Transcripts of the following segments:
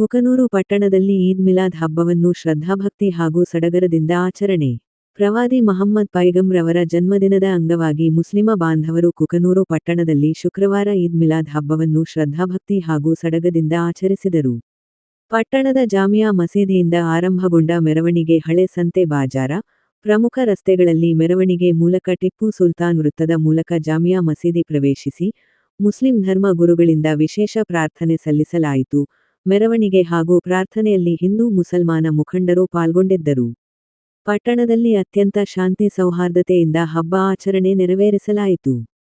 ಕುಕನೂರು ಪಟ್ಟಣದಲ್ಲಿ ಈದ್ ಮಿಲಾದ್ ಹಬ್ಬವನ್ನು ಶ್ರದ್ಧಾಭಕ್ತಿ ಹಾಗೂ ಸಡಗರದಿಂದ ಆಚರಣೆ. ಪ್ರವಾದಿ ಮಹಮ್ಮದ್ ಪೈಗಂಬರ್ ಅವರ ಜನ್ಮದಿನದ ಅಂಗವಾಗಿ ಮುಸ್ಲಿಮ ಬಾಂಧವರು ಕುಕನೂರು ಪಟ್ಟಣದಲ್ಲಿ ಶುಕ್ರವಾರ ಈದ್ ಮಿಲಾದ್ ಹಬ್ಬವನ್ನು ಶ್ರದ್ಧಾಭಕ್ತಿ ಹಾಗೂ ಸಡಗರದಿಂದ ಆಚರಿಸಿದರು. ಪಟ್ಟಣದ ಜಾಮಿಯಾ ಮಸೀದಿಯಿಂದ ಆರಂಭಗೊಂಡ ಮೆರವಣಿಗೆ ಹಳೆ ಸಂತೆ ಬಾಜಾರ, ಪ್ರಮುಖ ರಸ್ತೆಗಳಲ್ಲಿ ಮೆರವಣಿಗೆ ಮೂಲಕ ಟಿಪ್ಪು ಸುಲ್ತಾನ್ ವೃತ್ತದ ಮೂಲಕ ಜಾಮಿಯಾ ಮಸೀದಿ ಪ್ರವೇಶಿಸಿ, ಮುಸ್ಲಿಂ ಧರ್ಮ ಗುರುಗಳಿಂದ ವಿಶೇಷ ಪ್ರಾರ್ಥನೆ ಸಲ್ಲಿಸಲಾಯಿತು. ಮೆರವಣಿಗೆ ಹಾಗೂ ಪ್ರಾರ್ಥನೆಯಲ್ಲಿ ಹಿಂದೂ ಮುಸಲ್ಮಾನ ಮುಖಂಡರು ಪಾಲ್ಗೊಂಡಿದ್ದರು. ಪಟ್ಟಣದಲ್ಲಿ ಅತ್ಯಂತ ಶಾಂತಿ ಸೌಹಾರ್ದತೆಯಿಂದ ಹಬ್ಬ ಆಚರಣೆ ನೆರವೇರಿಸಲಾಯಿತು.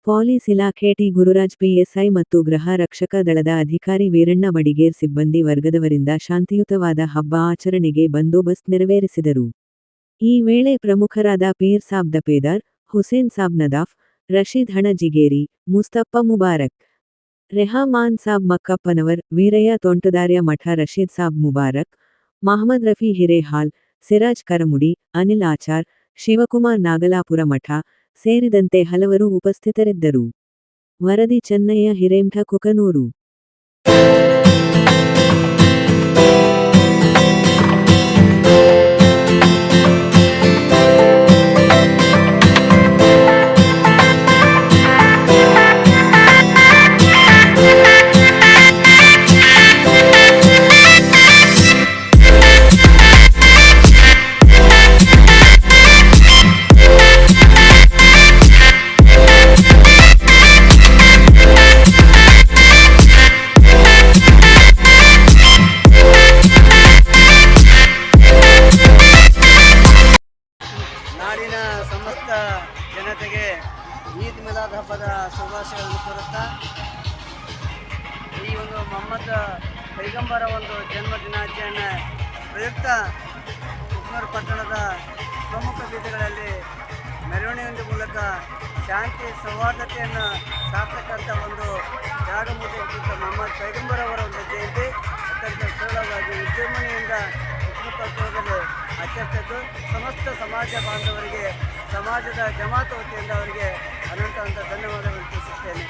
ಪೊಲೀಸ್ ಇಲಾಖೆ ಟಿ ಗುರುರಾಜ್ ಪಿಎಸ್ಐ ಮತ್ತು ಗೃಹ ರಕ್ಷಕ ದಳದ ಅಧಿಕಾರಿ ವೀರಣ್ಣ ಬಡಿಗೇರ್ ಸಿಬ್ಬಂದಿ ವರ್ಗದವರಿಂದ ಶಾಂತಿಯುತವಾದ ಹಬ್ಬ ಆಚರಣೆಗೆ ಬಂದೋಬಸ್ತ್ ನೆರವೇರಿಸಿದರು. ಈ ವೇಳೆ ಪ್ರಮುಖರಾದ ಪೀರ್ ಸಾಬ್ ದಪೇದಾರ್, ಹುಸೇನ್ ಸಾಬ್ ನದಾಫ್, ರಶೀದ್ ಹಣ ಜಿಗೇರಿ, ಮುಸ್ತಫ ಮುಬಾರಕ್, ರೆಹಮಾನ್ ಸಾಬ್ ಮಕ್ಕಪ್ಪನವರ್, ವೀರಯ್ಯ ತೋಂಟದಾರ್ಯ ಮಠ, ರಶೀದ್ ಸಾಬ್ ಮುಬಾರಕ್, ಮಹಮ್ಮದ್ ರಫಿ ಹಿರೇಹಾಳ್, ಸಿರಾಜ್ ಕರಮುಡಿ, ಅನಿಲ್ ಆಚಾರ್, ಶಿವಕುಮಾರ್ ನಾಗಲಾಪುರ ಮಠ ಸೇರಿದಂತೆ ಹಲವರು ಉಪಸ್ಥಿತರಿದ್ದರು. ವರದಿ ಚೆನ್ನಯ್ಯ ಹಿರೇಮಠ, ಕುಕನೂರು. ನಾಡಿನ ಸಮಸ್ತ ಜನತೆಗೆ ಈದ್ ಮಿಲಾದ್ ಹಬ್ಬದ ಶುಭಾಶಯಗಳನ್ನು ಕೋರುತ್ತಾ, ಈ ಒಂದು ಮೊಹಮ್ಮದ್ ಪೈಗಂಬರ ಒಂದು ಜನ್ಮ ದಿನಾಚರಣೆ ಪ್ರಯುಕ್ತ ಕುಕನೂರು ಪಟ್ಟಣದ ಪ್ರಮುಖ ಬೀದಿಗಳಲ್ಲಿ ಮೆರವಣಿಗೆ ಮೂಲಕ ಶಾಂತಿ ಸೌಹಾರ್ದತೆಯನ್ನು ಸಾರ್ತಕ್ಕಂಥ ಒಂದು ಜಾಗಮೂರ್ತಿ ಮೊಹಮ್ಮದ್ ಪೈಗಂಬರ್ ಅವರ ಒಂದು ಜಯಂತಿ ಅತ್ಯಂತ ಸರಳವಾಗಿ ವಿಜೃಂಭಣೆಯಿಂದ ಪಟ್ಟಣದಲ್ಲಿ ಆಚರಿಸಿದ್ದು, ಸಮಸ್ತ ಸಮಾಜ ಬಾಂಧವರಿಗೆ, ಸಮಾಜದ ಜಮಾತ್ ವತಿಯಿಂದ ಅವರಿಗೆ ಅನಂತ ಧನ್ಯವಾದಗಳನ್ನು ತಿಳಿಸುತ್ತೇನೆ.